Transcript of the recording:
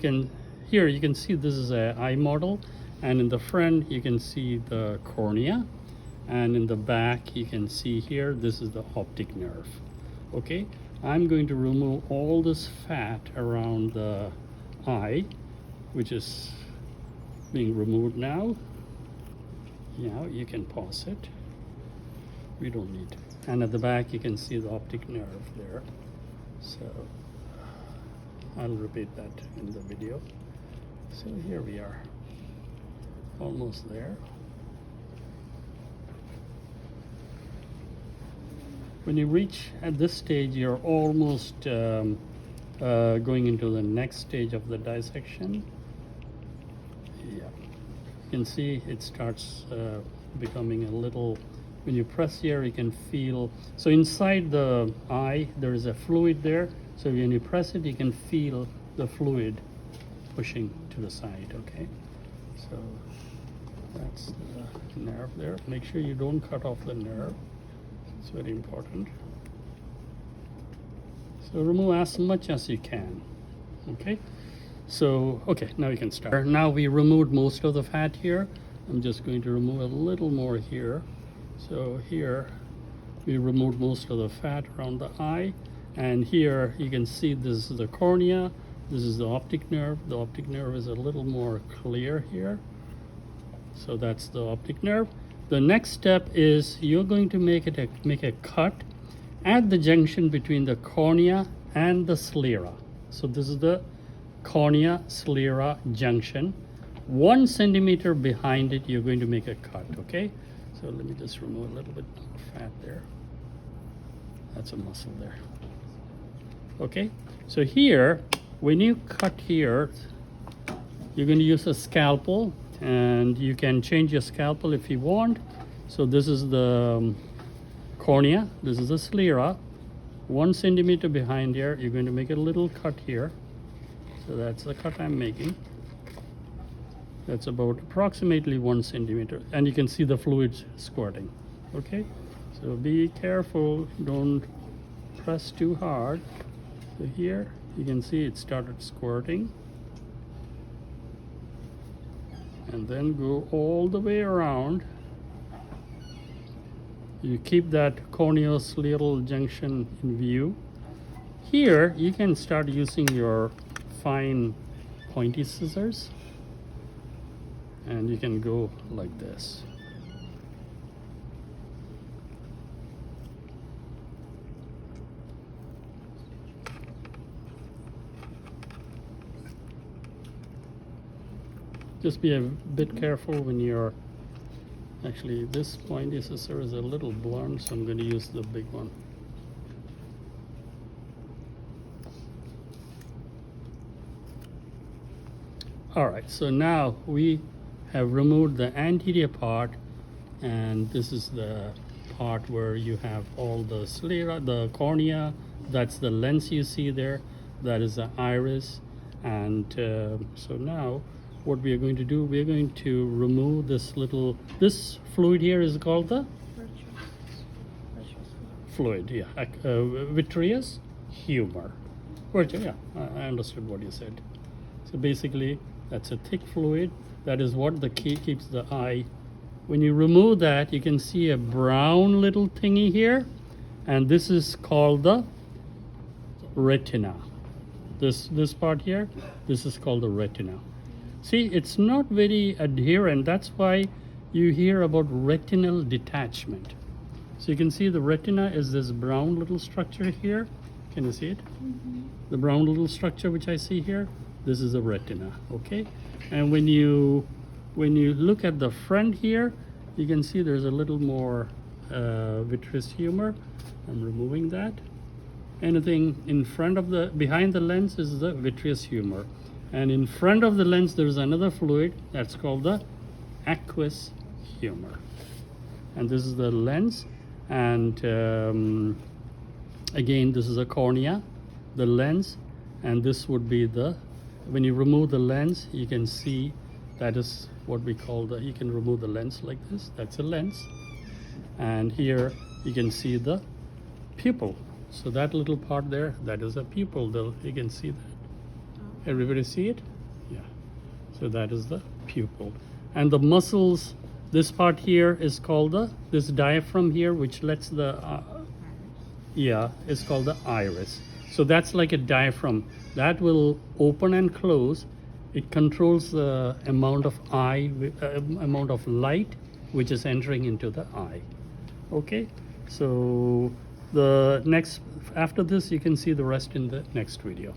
Here you can see this is a eye model, and in the front you can see the cornea, and in the back you can see here this is the optic nerve. Okay, I'm going to remove all this fat around the eye, which is being removed now. Now you can pause it. We don't need to. And at the back you can see the optic nerve there. So I'll repeat that in the video. So here we are, almost there. When you reach at this stage, you're almost going into the next stage of the dissection. Yeah, you can see it starts becoming a little, when you press here you can feel, so inside the eye there is a fluid there, so when you press it you can feel the fluid pushing to the side. Okay, so that's the nerve there. Make sure you don't cut off the nerve, it's very important. So remove as much as you can. Okay, so okay, now you can start. Now we removed most of the fat here. I'm just going to remove a little more here. So here we removed most of the fat around the eye, and here you can see this is the cornea, this is the optic nerve. The optic nerve is a little more clear here, so that's the optic nerve. The next step is you're going to make a cut at the junction between the cornea and the sclera. So this is the cornea sclera junction. 1 centimeter behind it you're going to make a cut. Okay, so let me just remove a little bit more fat there. That's a muscle there. Okay, so here when you cut here you're going to use a scalpel, and you can change your scalpel if you want. So this is the cornea, this is the sclera. 1 centimeter behind here you're going to make a little cut here. So that's the cut I'm making. That's about approximately 1 centimeter, and you can see the fluids squirting. Okay, so be careful, don't press too hard. So here you can see it started squirting, and then go all the way around. You keep that corneoscleral junction in view. Here you can start using your fine pointy scissors, and you can go like this. Just be a bit careful when you're, actually this pointy scissor is a little blunt, so I'm going to use the big one. Alright, so now we have removed the anterior part, and this is the part where you have all the sclera, the cornea, that's the lens you see there, that is the iris. And so now what we are going to do, we are going to remove this fluid here is called the fluid, yeah, vitreous humor. Yeah, I understood what you said. So basically that's a thick fluid, that is what the key keeps the eye. When you remove that, you can see a brown little thingy here, and this is called the retina. This part here, this is called the retina. See, it's not very adherent. That's why you hear about retinal detachment. So you can see the retina is this brown little structure here. Can you see it? Mm-hmm. The brown little structure which I see here, this is the retina. Okay, and when you look at the front here, you can see there's a little more vitreous humor. I'm removing that. Anything in front of behind the lens is the vitreous humor. And in front of the lens there's another fluid that's called the aqueous humor. And this is the lens, and again this is a cornea, the lens, and this would be the, when you remove the lens you can see that is what we call the, you can remove the lens like this, that's a lens. And here you can see the pupil. So that little part there, that is a pupil. You can see that. Everybody see it? So that is the pupil. And the muscles, this part here is called this diaphragm here, which lets the, is called the iris. So that's like a diaphragm. That will open and close. It controls the amount of amount of light which is entering into the eye. Okay, so the next, after this, you can see the rest in the next video.